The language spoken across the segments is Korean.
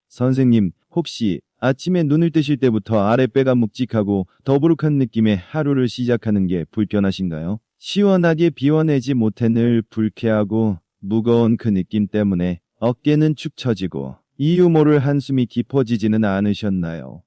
선생님, 혹시 아침에 눈을 뜨실 때부터 아랫배가 묵직하고 더부룩한 느낌의 하루를 시작하는 게 불편하신가요? 시원하게 비워내지 못해 늘 불쾌하고 무거운 그 느낌 때문에 어깨는 축 처지고 이유 모를 한숨이 깊어지지는 않으셨나요?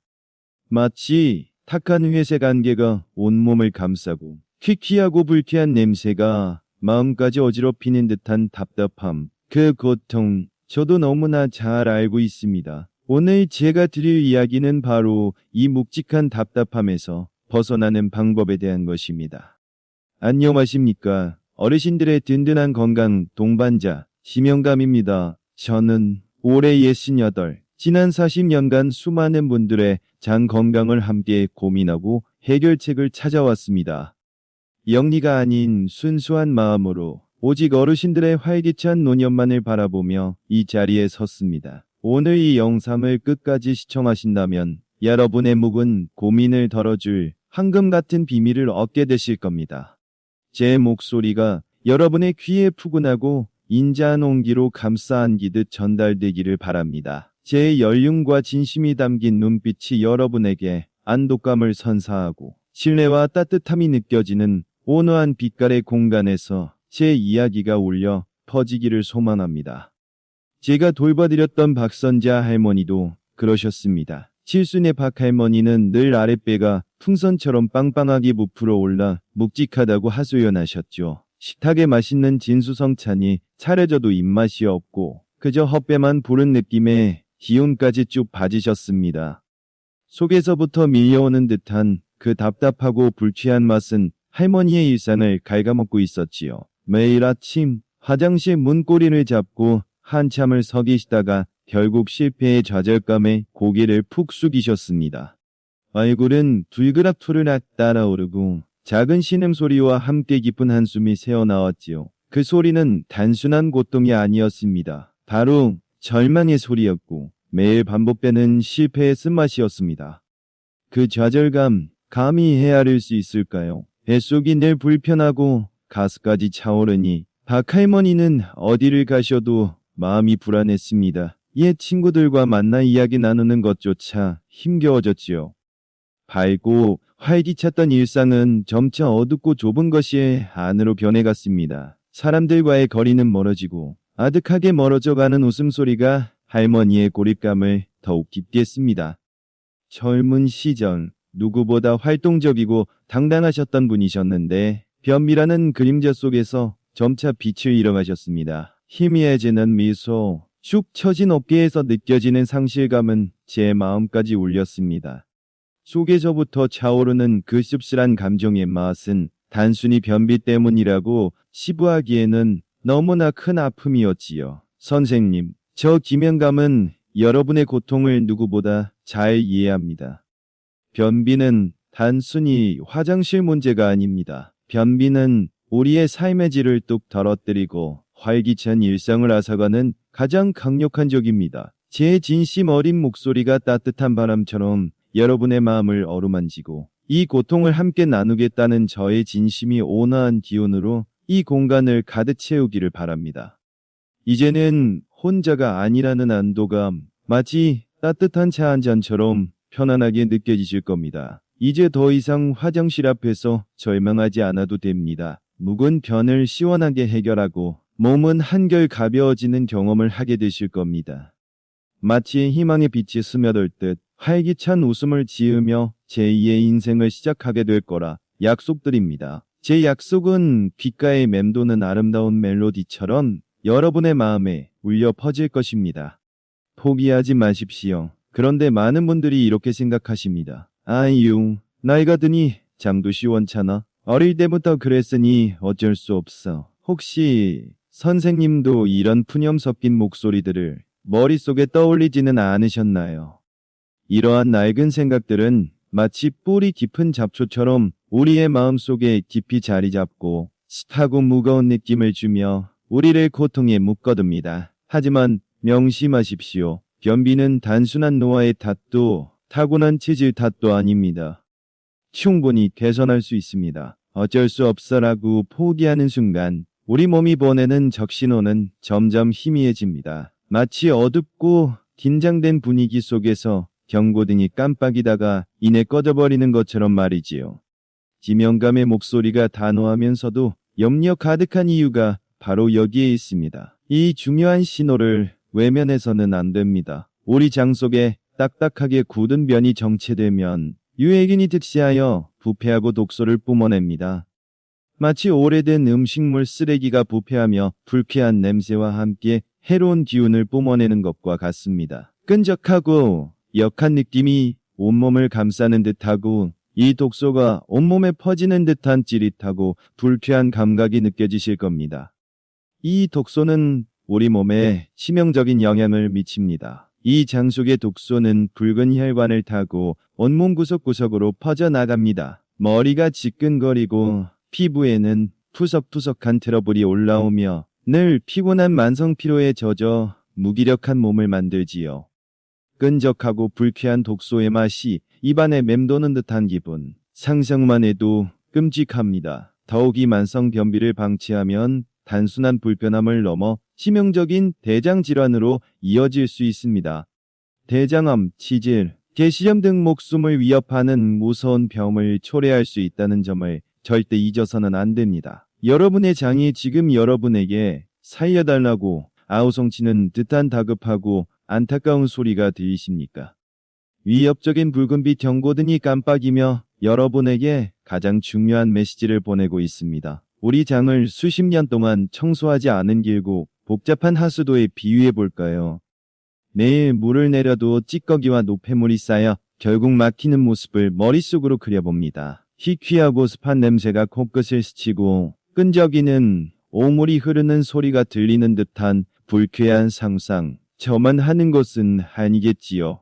마치 탁한 회색 안개가 온몸을 감싸고 퀴퀴하고 불쾌한 냄새가 마음까지 어지럽히는 듯한 답답함, 그 고통 저도 너무나 잘 알고 있습니다. 오늘 제가 드릴 이야기는 바로 이 묵직한 답답함에서 벗어나는 방법에 대한 것입니다. 안녕하십니까. 어르신들의 든든한 건강 동반자 심영감입니다. 저는 올해 68, 지난 40년간 수많은 분들의 장 건강을 함께 고민하고 해결책을 찾아왔습니다. 영리가 아닌 순수한 마음으로 오직 어르신들의 활기찬 노년만을 바라보며 이 자리에 섰습니다. 오늘 이 영상을 끝까지 시청하신다면 여러분의 묵은 고민을 덜어줄 황금 같은 비밀을 얻게 되실 겁니다. 제 목소리가 여러분의 귀에 푸근하고 인자한 온기로 감싸 안기듯 전달되기를 바랍니다. 제 연륜과 진심이 담긴 눈빛이 여러분에게 안독감을 선사하고 신뢰와 따뜻함이 느껴지는 온화한 빛깔의 공간에서 제 이야기가 울려 퍼지기를 소망합니다. 제가 돌봐드렸던 박선자 할머니도 그러셨습니다. 칠순의 박 할머니는 늘 아랫배가 풍선처럼 빵빵하게 부풀어 올라 묵직하다고 하소연하셨죠. 식탁에 맛있는 진수성찬이 차려져도 입맛이 없고 그저 헛배만 부른 느낌에 기운까지 쭉 빠지셨습니다. 속에서부터 밀려오는 듯한 그 답답하고 불쾌한 맛은 할머니의 일상을 갉아먹고 있었지요. 매일 아침 화장실 문고리를 잡고 한참을 서 계시다가 결국 실패의 좌절감에 고개를 푹 숙이셨습니다. 얼굴은 불그락투르락 따라오르고 작은 신음소리와 함께 깊은 한숨이 새어나왔지요. 그 소리는 단순한 고통이 아니었습니다. 바로 절망의 소리였고 매일 반복되는 실패의 쓴맛이었습니다. 그 좌절감 감히 헤아릴 수 있을까요? 뱃속이 늘 불편하고 가스까지 차오르니 박 할머니는 어디를 가셔도 마음이 불안했습니다. 옛 친구들과 만나 이야기 나누는 것조차 힘겨워졌지요. 밝고 활기찼던 일상은 점차 어둡고 좁은 것이 안으로 변해갔습니다. 사람들과의 거리는 멀어지고 아득하게 멀어져가는 웃음소리가 할머니의 고립감을 더욱 깊게 했습니다. 젊은 시절 누구보다 활동적이고 당당하셨던 분이셨는데 변비라는 그림자 속에서 점차 빛을 잃어가셨습니다. 희미해지는 미소, 축 처진 어깨에서 느껴지는 상실감은 제 마음까지 울렸습니다. 속에서부터 차오르는 그 씁쓸한 감정의 맛은 단순히 변비 때문이라고 치부하기에는 너무나 큰 아픔이었지요. 선생님, 저 김영감은 여러분의 고통을 누구보다 잘 이해합니다. 변비는 단순히 화장실 문제가 아닙니다. 변비는 우리의 삶의 질을 뚝 떨어뜨리고 활기찬 일상을 앗아가는 가장 강력한 적입니다. 제 진심 어린 목소리가 따뜻한 바람처럼 여러분의 마음을 어루만지고 이 고통을 함께 나누겠다는 저의 진심이 온화한 기운으로 이 공간을 가득 채우기를 바랍니다. 이제는 혼자가 아니라는 안도감, 마치 따뜻한 차 한 잔처럼 편안하게 느껴지실 겁니다. 이제 더 이상 화장실 앞에서 절망하지 않아도 됩니다. 묵은 변을 시원하게 해결하고 몸은 한결 가벼워지는 경험을 하게 되실 겁니다. 마치 희망의 빛이 스며들 듯 활기찬 웃음을 지으며 제2의 인생을 시작하게 될 거라 약속드립니다. 제 약속은 귓가에 맴도는 아름다운 멜로디처럼 여러분의 마음에 울려 퍼질 것입니다. 포기하지 마십시오. 그런데 많은 분들이 이렇게 생각하십니다. 아유, 나이가 드니 잠도 시원찮아. 어릴 때부터 그랬으니 어쩔 수 없어. 혹시 선생님도 이런 푸념 섞인 목소리들을 머릿속에 떠올리지는 않으셨나요? 이러한 낡은 생각들은 마치 뿌리 깊은 잡초처럼 우리의 마음속에 깊이 자리 잡고 습하고 무거운 느낌을 주며 우리를 고통에 묶어둡니다. 하지만 명심하십시오. 변비는 단순한 노화의 탓도 타고난 체질 탓도 아닙니다. 충분히 개선할 수 있습니다. 어쩔 수 없어라고 포기하는 순간 우리 몸이 보내는 적신호는 점점 희미해집니다. 마치 어둡고 긴장된 분위기 속에서 경고등이 깜빡이다가 이내 꺼져버리는 것처럼 말이지요. 지명감의 목소리가 단호하면서도 염려 가득한 이유가 바로 여기에 있습니다. 이 중요한 신호를 외면해서는 안 됩니다. 우리 장 속에 딱딱하게 굳은 변이 정체되면 유해균이 득시하여 부패하고 독소를 뿜어냅니다. 마치 오래된 음식물 쓰레기가 부패하며 불쾌한 냄새와 함께 해로운 기운을 뿜어내는 것과 같습니다. 끈적하고 역한 느낌이 온몸을 감싸는 듯하고 이 독소가 온몸에 퍼지는 듯한 찌릿하고 불쾌한 감각이 느껴지실 겁니다. 이 독소는 우리 몸에 치명적인 영향을 미칩니다. 이 장 속의 독소는 붉은 혈관을 타고 온몸 구석구석으로 퍼져나갑니다. 머리가 지끈거리고 피부에는 푸석푸석한 트러블이 올라오며 늘 피곤한 만성 피로에 젖어 무기력한 몸을 만들지요. 끈적하고 불쾌한 독소의 맛이 입안에 맴도는 듯한 기분. 상상만 해도 끔찍합니다. 더욱이 만성 변비를 방치하면 단순한 불편함을 넘어 치명적인 대장 질환으로 이어질 수 있습니다. 대장암, 치질, 개시염 등 목숨을 위협하는 무서운 병을 초래할 수 있다는 점을 절대 잊어서는 안 됩니다. 여러분의 장이 지금 여러분에게 살려달라고 아우성치는 듯한 다급하고 안타까운 소리가 들리십니까? 위협적인 붉은빛 경고등이 깜빡이며 여러분에게 가장 중요한 메시지를 보내고 있습니다. 우리 장을 수십 년 동안 청소하지 않은 길고 복잡한 하수도에 비유해 볼까요? 매일 물을 내려도 찌꺼기와 노폐물이 쌓여 결국 막히는 모습을 머릿속으로 그려봅니다. 희귀하고 습한 냄새가 코끝을 스치고 끈적이는 오물이 흐르는 소리가 들리는 듯한 불쾌한 상상. 저만 하는 것은 아니겠지요.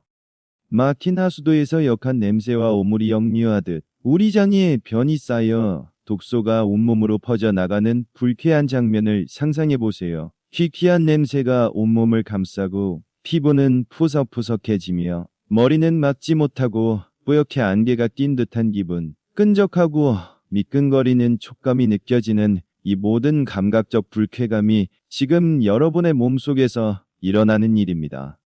막힌 하수도에서 역한 냄새와 오물이 역류하듯 우리 장에 변이 쌓여 독소가 온몸으로 퍼져나가는 불쾌한 장면을 상상해 보세요. 희귀한 냄새가 온몸을 감싸고 피부는 푸석푸석해지며 머리는 막지 못하고 뿌옇게 안개가 낀 듯한 기분. 끈적하고 미끈거리는 촉감이 느껴지는 이 모든 감각적 불쾌감이 지금 여러분의 몸속에서 일어나는 일입니다.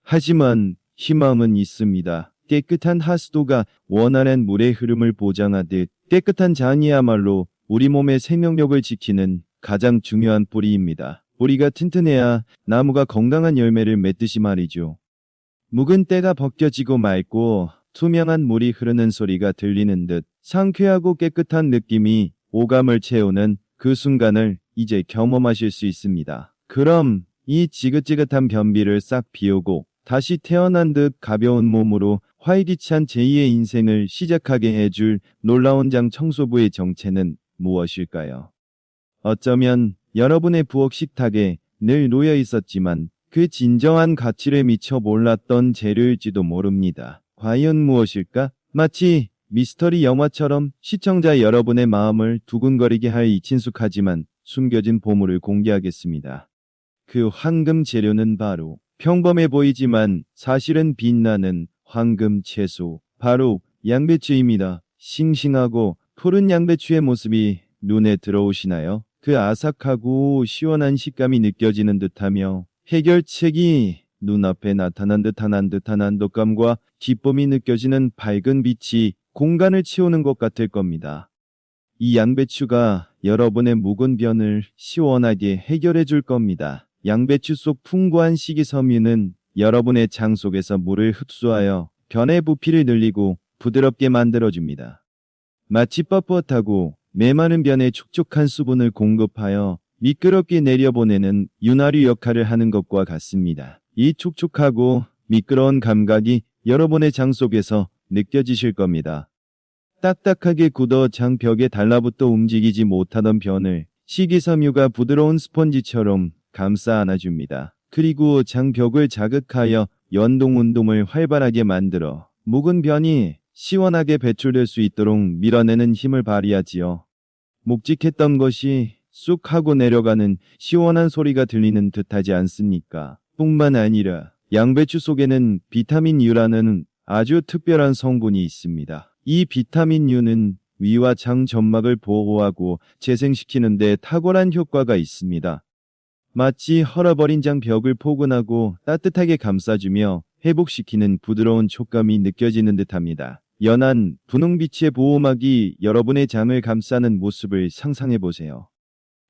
하지만 희망은 있습니다. 깨끗한 하수도가 원활한 물의 흐름을 보장하듯 깨끗한 장이야말로 우리 몸의 생명력을 지키는 가장 중요한 뿌리입니다. 뿌리가 튼튼해야 나무가 건강한 열매를 맺듯이 말이죠. 묵은 때가 벗겨지고 맑고 투명한 물이 흐르는 소리가 들리는 듯 상쾌하고 깨끗한 느낌이 오감을 채우는 그 순간을 이제 경험하실 수 있습니다. 그럼 이 지긋지긋한 변비를 싹 비우고 다시 태어난 듯 가벼운 몸으로 활기찬 제2의 인생을 시작하게 해줄 놀라운 장 청소부의 정체는 무엇일까요? 어쩌면 여러분의 부엌 식탁에 늘 놓여 있었지만 그 진정한 가치를 미처 몰랐던 재료일지도 모릅니다. 과연 무엇일까? 마치 미스터리 영화처럼 시청자 여러분의 마음을 두근거리게 할 이 친숙하지만 숨겨진 보물을 공개하겠습니다. 그 황금 재료는 바로 평범해 보이지만 사실은 빛나는 황금 채소, 바로 양배추입니다. 싱싱하고 푸른 양배추의 모습이 눈에 들어오시나요? 그 아삭하고 시원한 식감이 느껴지는 듯하며 해결책이 눈앞에 나타난 듯한 안독감과 기쁨이 느껴지는 밝은 빛이 공간을 채우는 것 같을 겁니다. 이 양배추가 여러분의 묵은 변을 시원하게 해결해 줄 겁니다. 양배추 속 풍부한 식이섬유는 여러분의 장 속에서 물을 흡수하여 변의 부피를 늘리고 부드럽게 만들어줍니다. 마치 뻣뻣하고 메마른 변에 촉촉한 수분을 공급하여 미끄럽게 내려보내는 윤활유 역할을 하는 것과 같습니다. 이 촉촉하고 미끄러운 감각이 여러분의 장 속에서 느껴지실 겁니다. 딱딱하게 굳어 장 벽에 달라붙어 움직이지 못하던 변을 식이섬유가 부드러운 스펀지처럼 감싸 안아줍니다. 그리고 장 벽을 자극하여 연동 운동을 활발하게 만들어 묵은 변이 시원하게 배출될 수 있도록 밀어내는 힘을 발휘하지요. 묵직했던 것이 쑥 하고 내려가는 시원한 소리가 들리는 듯하지 않습니까? 뿐만 아니라 양배추 속에는 비타민 U라는 아주 특별한 성분이 있습니다. 이 비타민 U는 위와 장 점막을 보호하고 재생시키는 데 탁월한 효과가 있습니다. 마치 헐어버린 장벽을 포근하고 따뜻하게 감싸주며 회복시키는 부드러운 촉감이 느껴지는 듯합니다. 연한 분홍빛의 보호막이 여러분의 장을 감싸는 모습을 상상해보세요.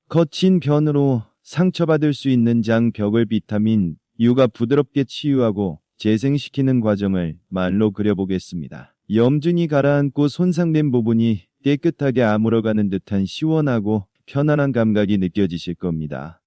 거친 변으로 상처받을 수 있는 장벽을 비타민 U가 부드럽게 치유하고 재생시키는 과정을 말로 그려보겠습니다. 염증이 가라앉고 손상된 부분이 깨끗하게 아물어가는 듯한 시원하고 편안한 감각이 느껴지실 겁니다.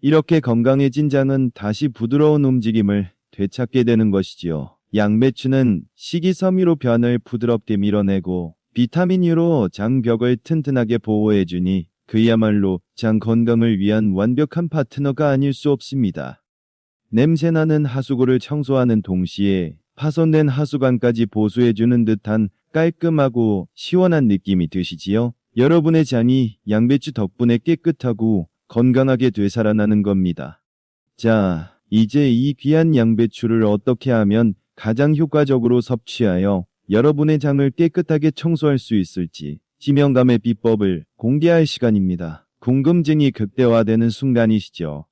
이렇게 건강해진 장은 다시 부드러운 움직임을 되찾게 되는 것이지요. 양배추는 식이섬유로 변을 부드럽게 밀어내고 비타민 U로 장벽을 튼튼하게 보호해주니 그야말로 장 건강을 위한 완벽한 파트너가 아닐 수 없습니다. 냄새나는 하수구를 청소하는 동시에 파손된 하수관까지 보수해주는 듯한 깔끔하고 시원한 느낌이 드시지요? 여러분의 장이 양배추 덕분에 깨끗하고 건강하게 되살아나는 겁니다. 자, 이제 이 귀한 양배추를 어떻게 하면 가장 효과적으로 섭취하여 여러분의 장을 깨끗하게 청소할 수 있을지 지명감의 비법을 공개할 시간입니다. 궁금증이 극대화되는 순간이시죠.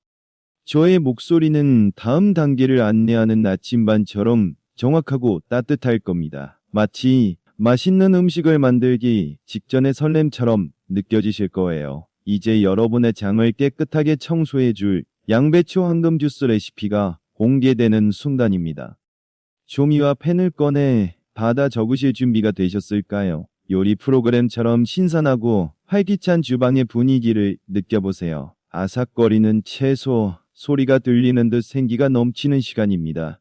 저의 목소리는 다음 단계를 안내하는 나침반처럼 정확하고 따뜻할 겁니다. 마치 맛있는 음식을 만들기 직전의 설렘처럼 느껴지실 거예요. 이제 여러분의 장을 깨끗하게 청소해줄 양배추 황금 주스 레시피가 공개되는 순간입니다. 종이와 펜을 꺼내 받아 적으실 준비가 되셨을까요? 요리 프로그램처럼 신선하고 활기찬 주방의 분위기를 느껴보세요. 아삭거리는 채소 소리가 들리는 듯 생기가 넘치는 시간입니다.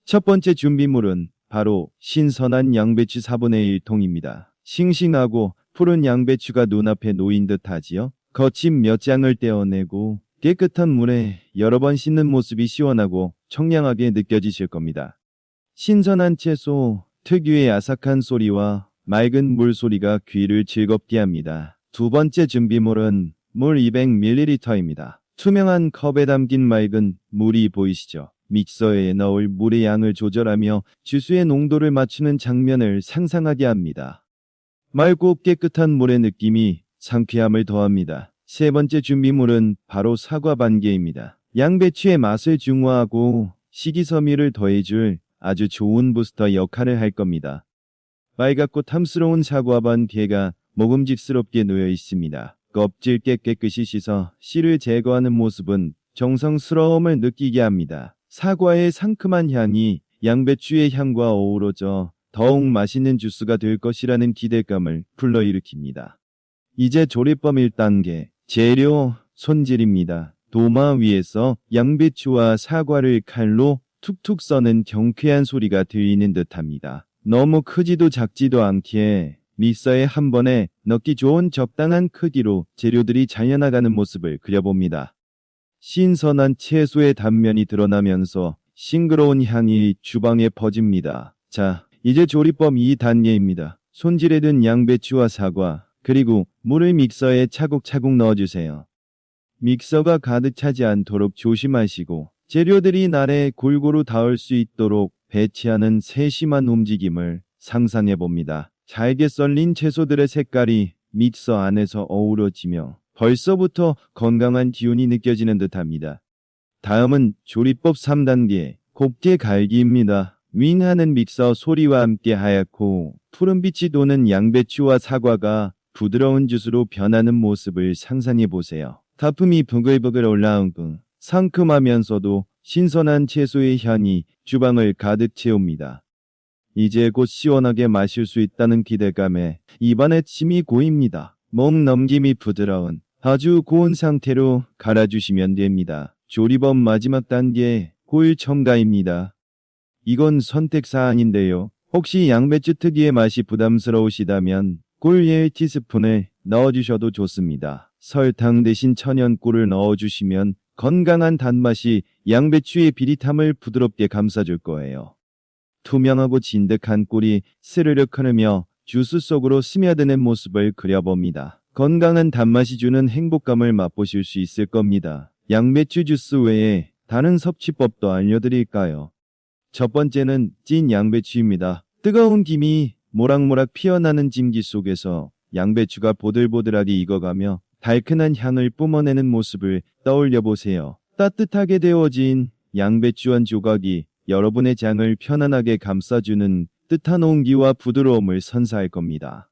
첫 번째 준비물은 바로 신선한 양배추 4분의 1통입니다. 싱싱하고 푸른 양배추가 눈앞에 놓인 듯 하지요? 거친 몇 장을 떼어내고 깨끗한 물에 여러 번 씻는 모습이 시원하고 청량하게 느껴지실 겁니다. 신선한 채소 특유의 아삭한 소리와 맑은 물소리가 귀를 즐겁게 합니다. 두 번째 준비물은 물 200ml입니다. 투명한 컵에 담긴 맑은 물이 보이시죠? 믹서에 넣을 물의 양을 조절하며 주스의 농도를 맞추는 장면을 상상하게 합니다. 맑고 깨끗한 물의 느낌이 상쾌함을 더합니다. 세 번째 준비물은 바로 사과 반개입니다. 양배추의 맛을 중화하고 식이섬유를 더해줄 아주 좋은 부스터 역할을 할 겁니다. 빨갛고 탐스러운 사과 반개가 먹음직스럽게 놓여 있습니다. 껍질 깨끗이 씻어 씨를 제거하는 모습은 정성스러움을 느끼게 합니다. 사과의 상큼한 향이 양배추의 향과 어우러져 더욱 맛있는 주스가 될 것이라는 기대감을 불러일으킵니다. 이제 조리법 1단계, 재료 손질입니다. 도마 위에서 양배추와 사과를 칼로 툭툭 써는 경쾌한 소리가 들리는 듯합니다. 너무 크지도 작지도 않게 믹서에 한 번에 넣기 좋은 적당한 크기로 재료들이 잘려나가는 모습을 그려봅니다. 신선한 채소의 단면이 드러나면서 싱그러운 향이 주방에 퍼집니다. 자, 이제 조리법 2단계입니다. 손질해 둔 양배추와 사과, 그리고 물을 믹서에 차곡차곡 넣어주세요. 믹서가 가득 차지 않도록 조심하시고 재료들이 날에 골고루 닿을 수 있도록 배치하는 세심한 움직임을 상상해 봅니다. 잘게 썰린 채소들의 색깔이 믹서 안에서 어우러지며 벌써부터 건강한 기운이 느껴지는 듯합니다. 다음은 조리법 3단계, 곱게 갈기입니다. 윙하는 믹서 소리와 함께 하얗고 푸른빛이 도는 양배추와 사과가 부드러운 주스로 변하는 모습을 상상해 보세요. 다품이 부글부글 올라오고 상큼하면서도 신선한 채소의 향이 주방을 가득 채웁니다. 이제 곧 시원하게 마실 수 있다는 기대감에 입안에 침이 고입니다. 목 넘김이 부드러운 아주 고운 상태로 갈아주시면 됩니다. 조리법 마지막 단계, 꿀 첨가입니다. 이건 선택사항인데요. 혹시 양배추 특유의 맛이 부담스러우시다면 꿀 1티스푼을 넣어주셔도 좋습니다. 설탕 대신 천연꿀을 넣어주시면 건강한 단맛이 양배추의 비릿함을 부드럽게 감싸줄 거예요. 투명하고 진득한 꿀이 스르륵 흐르며 주스 속으로 스며드는 모습을 그려봅니다. 건강한 단맛이 주는 행복감을 맛보실 수 있을 겁니다. 양배추 주스 외에 다른 섭취법도 알려드릴까요? 첫 번째는 찐 양배추입니다. 뜨거운 김이 모락모락 피어나는 찜기 속에서 양배추가 보들보들하게 익어가며 달큰한 향을 뿜어내는 모습을 떠올려 보세요. 따뜻하게 데워진 양배추 한 조각이 여러분의 장을 편안하게 감싸주는 뜻한 온기와 부드러움을 선사할 겁니다.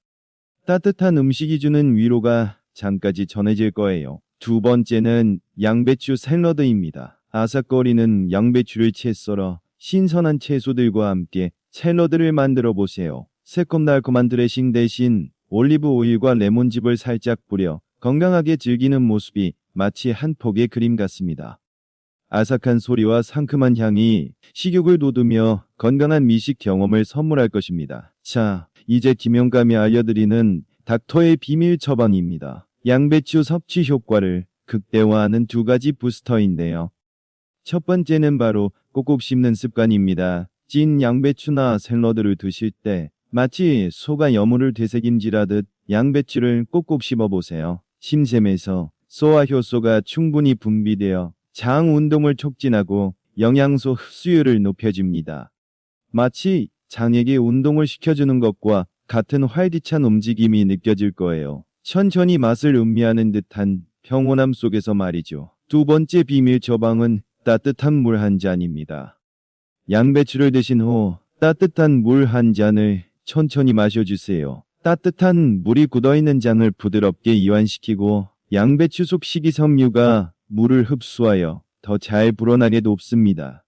따뜻한 음식이 주는 위로가 장까지 전해질 거예요. 두 번째는 양배추 샐러드입니다. 아삭거리는 양배추를 채 썰어 신선한 채소들과 함께 샐러드를 만들어 보세요. 새콤달콤한 드레싱 대신 올리브 오일과 레몬즙을 살짝 뿌려 건강하게 즐기는 모습이 마치 한 폭의 그림 같습니다. 아삭한 소리와 상큼한 향이 식욕을 돋우며 건강한 미식 경험을 선물할 것입니다. 자, 이제 김영감이 알려드리는 닥터의 비밀 처방입니다. 양배추 섭취 효과를 극대화하는 두 가지 부스터인데요. 첫 번째는 바로 꼭꼭 씹는 습관입니다. 찐 양배추나 샐러드를 드실 때 마치 소가 여물을 되새김질하듯 양배추를 꼭꼭 씹어보세요. 심샘에서 소화 효소가 충분히 분비되어 장 운동을 촉진하고 영양소 흡수율을 높여줍니다. 마치 장에게 운동을 시켜주는 것과 같은 활기찬 움직임이 느껴질 거예요. 천천히 맛을 음미하는 듯한 평온함 속에서 말이죠. 두 번째 비밀 처방은 따뜻한 물 한 잔입니다. 양배추를 드신 후 따뜻한 물 한 잔을 천천히 마셔주세요. 따뜻한 물이 굳어있는 장을 부드럽게 이완시키고 양배추 속 식이섬유가 물을 흡수하여 더 잘 불어나게 돕습니다.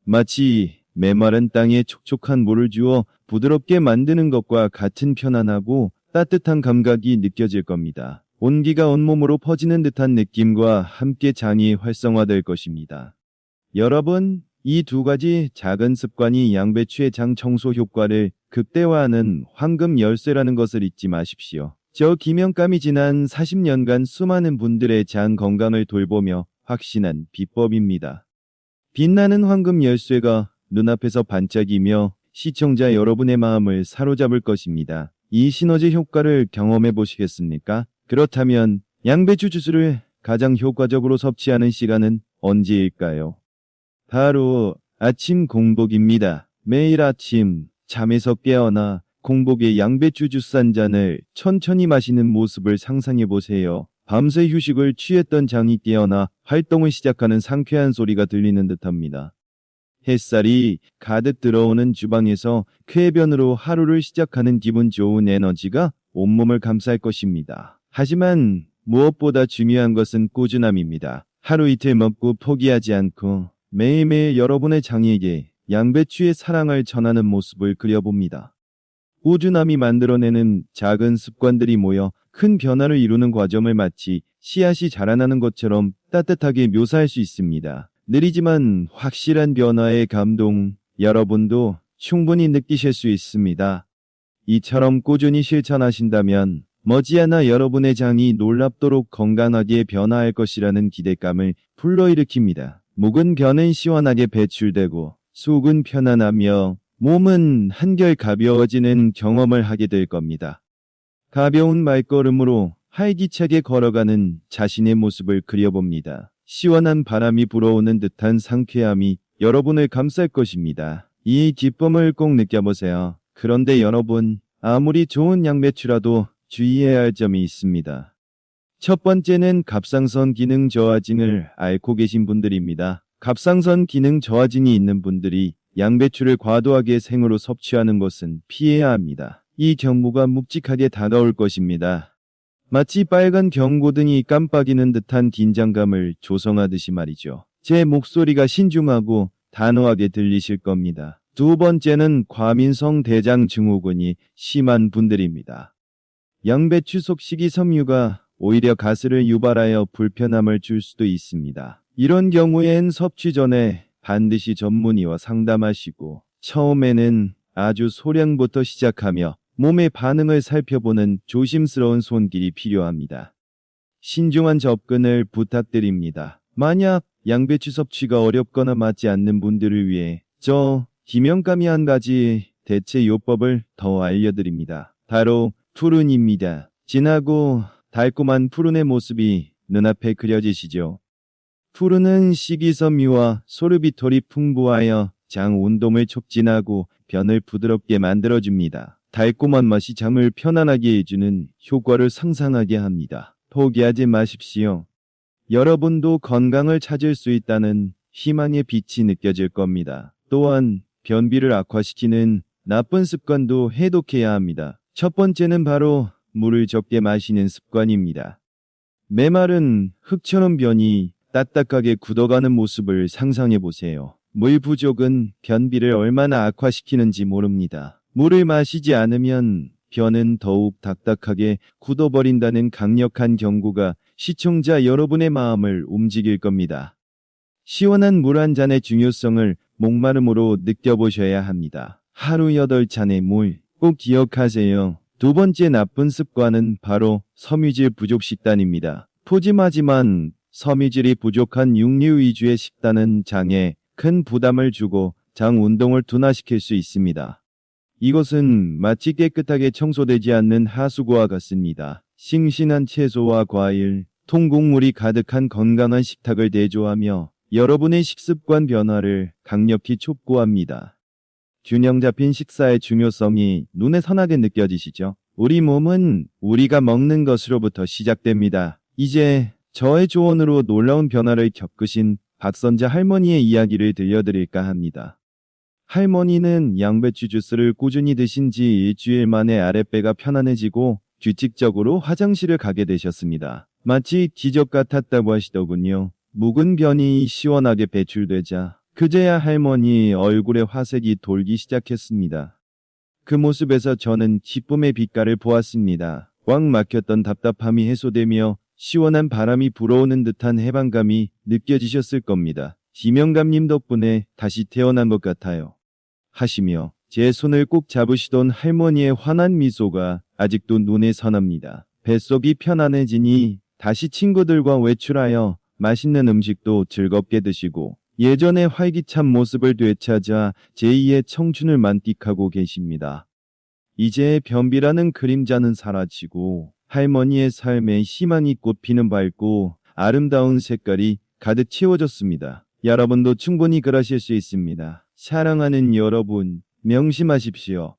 마치 메마른 땅에 촉촉한 물을 주어 부드럽게 만드는 것과 같은 편안하고 따뜻한 감각이 느껴질 겁니다. 온기가 온몸으로 퍼지는 듯한 느낌과 함께 장이 활성화될 것입니다. 여러분, 이 두 가지 작은 습관이 양배추의 장 청소 효과를 극대화하는 황금 열쇠라는 것을 잊지 마십시오. 저 김영감이 지난 40년간 수많은 분들의 장 건강을 돌보며 확신한 비법입니다. 빛나는 황금 열쇠가 눈앞에서 반짝이며 시청자 여러분의 마음을 사로잡을 것입니다. 이 시너지 효과를 경험해 보시겠습니까? 그렇다면 양배추 주스를 가장 효과적으로 섭취하는 시간은 언제일까요? 바로 아침 공복입니다. 매일 아침 잠에서 깨어나 공복에 양배추 주스 한 잔을 천천히 마시는 모습을 상상해 보세요. 밤새 휴식을 취했던 장이 깨어나 활동을 시작하는 상쾌한 소리가 들리는 듯합니다. 햇살이 가득 들어오는 주방에서 쾌변으로 하루를 시작하는 기분 좋은 에너지가 온몸을 감쌀 것입니다. 하지만 무엇보다 중요한 것은 꾸준함입니다. 하루 이틀 먹고 포기하지 않고 매일매일 여러분의 장에게 양배추의 사랑을 전하는 모습을 그려봅니다. 꾸준함이 만들어내는 작은 습관들이 모여 큰 변화를 이루는 과정을 마치 씨앗이 자라나는 것처럼 따뜻하게 묘사할 수 있습니다. 느리지만 확실한 변화의 감동, 여러분도 충분히 느끼실 수 있습니다. 이처럼 꾸준히 실천하신다면 머지않아 여러분의 장이 놀랍도록 건강하게 변화할 것이라는 기대감을 불러일으킵니다. 묵은 변은 시원하게 배출되고 속은 편안하며 몸은 한결 가벼워지는 경험을 하게 될 겁니다. 가벼운 발걸음으로 활기차게 걸어가는 자신의 모습을 그려봅니다. 시원한 바람이 불어오는 듯한 상쾌함이 여러분을 감쌀 것입니다. 이 기쁨을 꼭 느껴보세요. 그런데 여러분, 아무리 좋은 양배추라도 주의해야 할 점이 있습니다. 첫 번째는 갑상선 기능 저하증을 앓고 계신 분들입니다. 갑상선 기능 저하증이 있는 분들이 양배추를 과도하게 생으로 섭취하는 것은 피해야 합니다. 이 경고가 묵직하게 다가올 것입니다. 마치 빨간 경고등이 깜빡이는 듯한 긴장감을 조성하듯이 말이죠. 제 목소리가 신중하고 단호하게 들리실 겁니다. 두 번째는 과민성 대장 증후군이 심한 분들입니다. 양배추 속 식이섬유가 오히려 가스를 유발하여 불편함을 줄 수도 있습니다. 이런 경우엔 섭취 전에 반드시 전문의와 상담하시고 처음에는 아주 소량부터 시작하며 몸의 반응을 살펴보는 조심스러운 손길이 필요합니다. 신중한 접근을 부탁드립니다. 만약 양배추 섭취가 어렵거나 맞지 않는 분들을 위해 저 김영감이 한 가지 대체 요법을 더 알려드립니다. 바로 푸른입니다. 진하고 달콤한 푸른의 모습이 눈앞에 그려지시죠. 푸른은 식이섬유와 소르비톨이 풍부하여 장 운동을 촉진하고 변을 부드럽게 만들어줍니다. 달콤한 맛이 장을 편안하게 해주는 효과를 상상하게 합니다. 포기하지 마십시오. 여러분도 건강을 찾을 수 있다는 희망의 빛이 느껴질 겁니다. 또한 변비를 악화시키는 나쁜 습관도 해독해야 합니다. 첫 번째는 바로 물을 적게 마시는 습관입니다. 메마른 흙처럼 변이 딱딱하게 굳어가는 모습을 상상해 보세요. 물 부족은 변비를 얼마나 악화시키는지 모릅니다. 물을 마시지 않으면 변은 더욱 딱딱하게 굳어버린다는 강력한 경고가 시청자 여러분의 마음을 움직일 겁니다. 시원한 물 한 잔의 중요성을 목마름으로 느껴보셔야 합니다. 하루 8잔의 물 꼭 기억하세요. 두 번째 나쁜 습관은 바로 섬유질 부족 식단입니다. 푸짐하지만 섬유질이 부족한 육류 위주의 식단은 장에 큰 부담을 주고 장 운동을 둔화시킬 수 있습니다. 이것은 마치 깨끗하게 청소되지 않는 하수구와 같습니다. 싱싱한 채소와 과일, 통곡물이 가득한 건강한 식탁을 대조하며 여러분의 식습관 변화를 강력히 촉구합니다. 균형 잡힌 식사의 중요성이 눈에 선하게 느껴지시죠? 우리 몸은 우리가 먹는 것으로부터 시작됩니다. 이제 저의 조언으로 놀라운 변화를 겪으신 박선자 할머니의 이야기를 들려드릴까 합니다. 할머니는 양배추 주스를 꾸준히 드신 지 일주일 만에 아랫배가 편안해지고 규칙적으로 화장실을 가게 되셨습니다. 마치 기적 같았다고 하시더군요. 묵은 변이 시원하게 배출되자 그제야 할머니 얼굴에 화색이 돌기 시작했습니다. 그 모습에서 저는 기쁨의 빛깔을 보았습니다. 꽉 막혔던 답답함이 해소되며 시원한 바람이 불어오는 듯한 해방감이 느껴지셨을 겁니다. 지명감님 덕분에 다시 태어난 것 같아요. 하시며 제 손을 꼭 잡으시던 할머니의 환한 미소가 아직도 눈에 선합니다. 뱃속이 편안해지니 다시 친구들과 외출하여 맛있는 음식도 즐겁게 드시고 예전의 활기찬 모습을 되찾아 제2의 청춘을 만끽하고 계십니다. 이제 변비라는 그림자는 사라지고 할머니의 삶에 희망이 꽃피는 밝고 아름다운 색깔이 가득 채워졌습니다. 여러분도 충분히 그러실 수 있습니다. 사랑하는 여러분, 명심하십시오.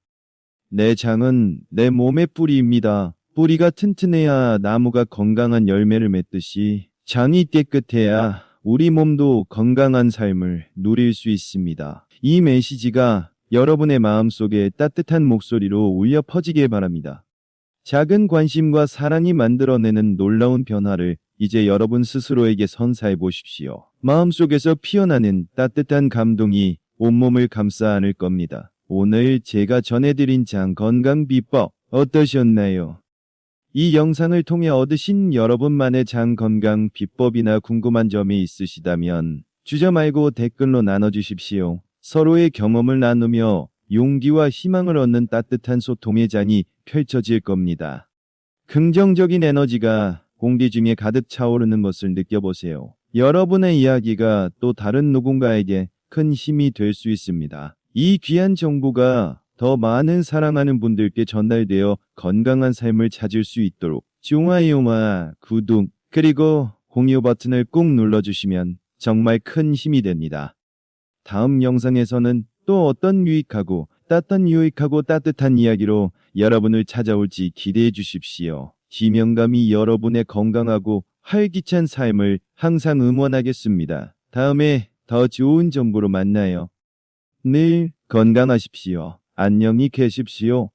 내 장은 내 몸의 뿌리입니다. 뿌리가 튼튼해야 나무가 건강한 열매를 맺듯이 장이 깨끗해야 우리 몸도 건강한 삶을 누릴 수 있습니다. 이 메시지가 여러분의 마음속에 따뜻한 목소리로 울려 퍼지길 바랍니다. 작은 관심과 사랑이 만들어내는 놀라운 변화를 이제 여러분 스스로에게 선사해 보십시오. 마음속에서 피어나는 따뜻한 감동이 온몸을 감싸 안을 겁니다. 오늘 제가 전해드린 장 건강 비법 어떠셨나요? 이 영상을 통해 얻으신 여러분만의 장 건강 비법이나 궁금한 점이 있으시다면 주저 말고 댓글로 나눠주십시오. 서로의 경험을 나누며 용기와 희망을 얻는 따뜻한 소통의 장이 펼쳐질 겁니다. 긍정적인 에너지가 공기 중에 가득 차오르는 것을 느껴보세요. 여러분의 이야기가 또 다른 누군가에게 큰 힘이 될 수 있습니다. 이 귀한 정보가 더 많은 사랑하는 분들께 전달되어 건강한 삶을 찾을 수 있도록 좋아요와 구독 그리고 공유 버튼을 꾹 눌러주시면 정말 큰 힘이 됩니다. 다음 영상에서는 또 어떤 유익하고 따뜻한 이야기로 여러분을 찾아올지 기대해 주십시오. 지명감이 여러분의 건강하고 활기찬 삶을 항상 응원하겠습니다. 다음에 더 좋은 정보로 만나요. 늘 건강하십시오. 안녕히 계십시오.